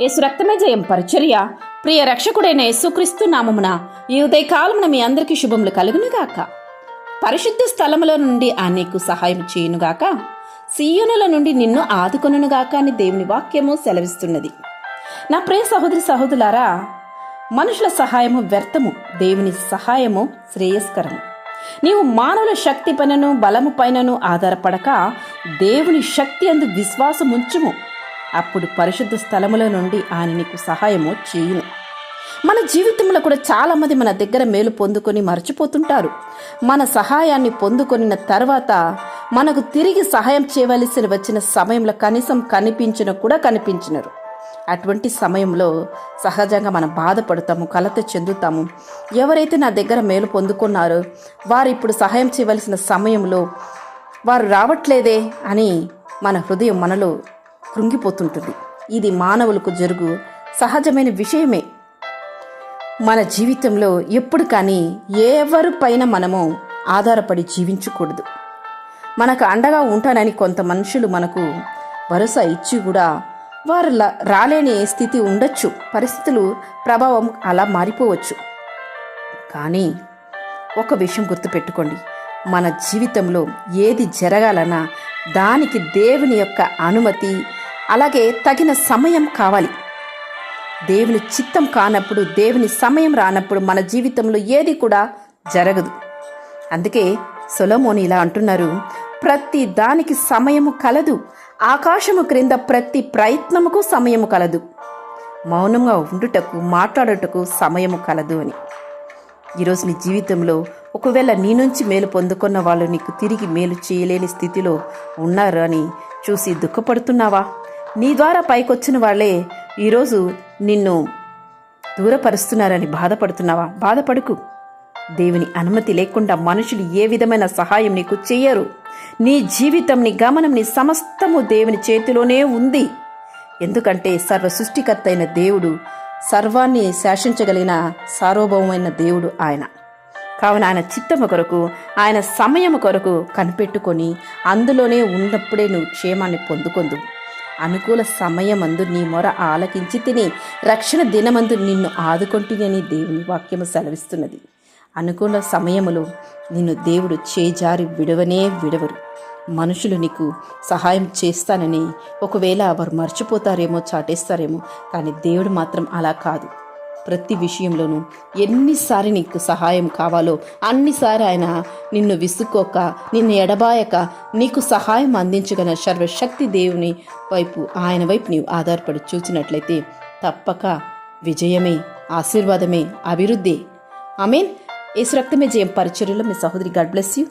యేసు రక్తమే జయం పరిచర్య. ప్రియ రక్షకుడైన యేసుక్రీస్తు నామమున ఈ ఉదయకాలమున మీ అందరికీ శుభములు కలుగునుగాక. పరిశుద్ధ స్థలములో నుండి నీకు సహాయం చేయునుగాక, సీయోనుల నుండి నిన్ను ఆదుకొనుగాక అని దేవుని వాక్యము సెలవిస్తున్నది. నా ప్రియ సహోదరి సహోదరులారా, మనుషుల సహాయము వ్యర్థము, దేవుని సహాయము శ్రేయస్కరము. నీవు మానవుల శక్తి పైనను బలము పైనను ఆధారపడక దేవుని శక్తి అందు విశ్వాసముంచుము. అప్పుడు పరిశుద్ధ స్థలములో నుండి ఆయన నీకు సహాయము చేయును. మన జీవితంలో కూడా చాలామంది మన దగ్గర మేలు పొందుకొని మర్చిపోతుంటారు. మన సహాయాన్ని పొందుకొనిన తర్వాత మనకు తిరిగి సహాయం చేయవలసి వచ్చిన సమయంలో కనీసం కనిపించరు. అటువంటి సమయంలో సహజంగా మనం బాధపడతాము, కలత చెందుతాము. ఎవరైతే నా దగ్గర మేలు పొందుకున్నారో వారు ఇప్పుడు సహాయం చేయవలసిన సమయంలో వారు రావట్లేదే అని మన హృదయం మనలో కృంగిపోతుంటుంది. ఇది మానవులకు జరుగు సహజమైన విషయమే. మన జీవితంలో ఎప్పుడు కానీ ఎవరి పైన మనము ఆధారపడి జీవించకూడదు. మనకు అండగా ఉంటానని కొంత మనుషులు మనకు భరోసా ఇచ్చి కూడా వారు రాలేని స్థితి ఉండొచ్చు. పరిస్థితులు ప్రభావం అలా మారిపోవచ్చు. కానీ ఒక విషయం గుర్తుపెట్టుకోండి, మన జీవితంలో ఏది జరగాలన్నా దానికి దేవుని యొక్క అనుమతి, అలాగే తగిన సమయం కావాలి. దేవుని చిత్తం కానప్పుడు, దేవుని సమయం రానప్పుడు మన జీవితంలో ఏది కూడా జరగదు. అందుకే సొలొమోను ఇలా అంటున్నారు, ప్రతి దానికి సమయము కలదు, ఆకాశము క్రింద ప్రతి ప్రయత్నముకు సమయము కలదు, మౌనంగా ఉండుటకు మాట్లాడుటకు సమయము కలదు అని. ఈరోజు నీ జీవితంలో ఒకవేళ నీ నుంచి మేలు పొందుకున్న వాళ్ళు నీకు తిరిగి మేలు చేయలేని స్థితిలో ఉన్నారు అని చూసి దుఃఖపడుతున్నావా? నీ ద్వారా పైకొచ్చిన వాళ్ళే ఈరోజు నిన్ను దూరపరుస్తున్నారని బాధపడుతున్నావా? బాధపడుకు. దేవుని అనుమతి లేకుండా మనుషులు ఏ విధమైన సహాయం నీకు చెయ్యరు. నీ జీవితం, నీ గమనం, నీ సమస్తము దేవుని చేతిలోనే ఉంది. ఎందుకంటే సర్వ సృష్టికర్త అయిన దేవుడు, సర్వాన్ని శాసించగలిగిన సార్వభౌమైన దేవుడు ఆయన. కావున ఆయన చిత్తము కొరకు, ఆయన సమయము కొరకు కనిపెట్టుకొని అందులోనే ఉన్నప్పుడే నువ్వు క్షేమాన్ని పొందుకొందు. అనుకూల సమయమందు నీ మొర ఆలకించి తిని రక్షణ దినమందు నిన్ను ఆదుకొంటిని దేవుని వాక్యము సెలవిస్తున్నది. అనుకూల సమయములో నిన్ను దేవుడు చేజారి విడవరు. మనుషులు నీకు సహాయం చేస్తానని ఒకవేళ వారు మర్చిపోతారేమో, చాటేస్తారేమో, కానీ దేవుడు మాత్రం అలా కాదు. ప్రతి విషయంలోనూ ఎన్నిసార్లు నీకు సహాయం కావాలో అన్నిసార్లు ఆయన నిన్ను విసుక్కోక, నిన్ను ఎడబాయక నీకు సహాయం అందించగల సర్వశక్తి దేవుని వైపు, ఆయన వైపు నీవు ఆధారపడి చూసినట్లయితే తప్పక విజయమే, ఆశీర్వాదమే, అభివృద్ధి. ఆమేన్. యేసు రక్తమే జయం పరిచర్యలో మీ సహోదరి. God bless you.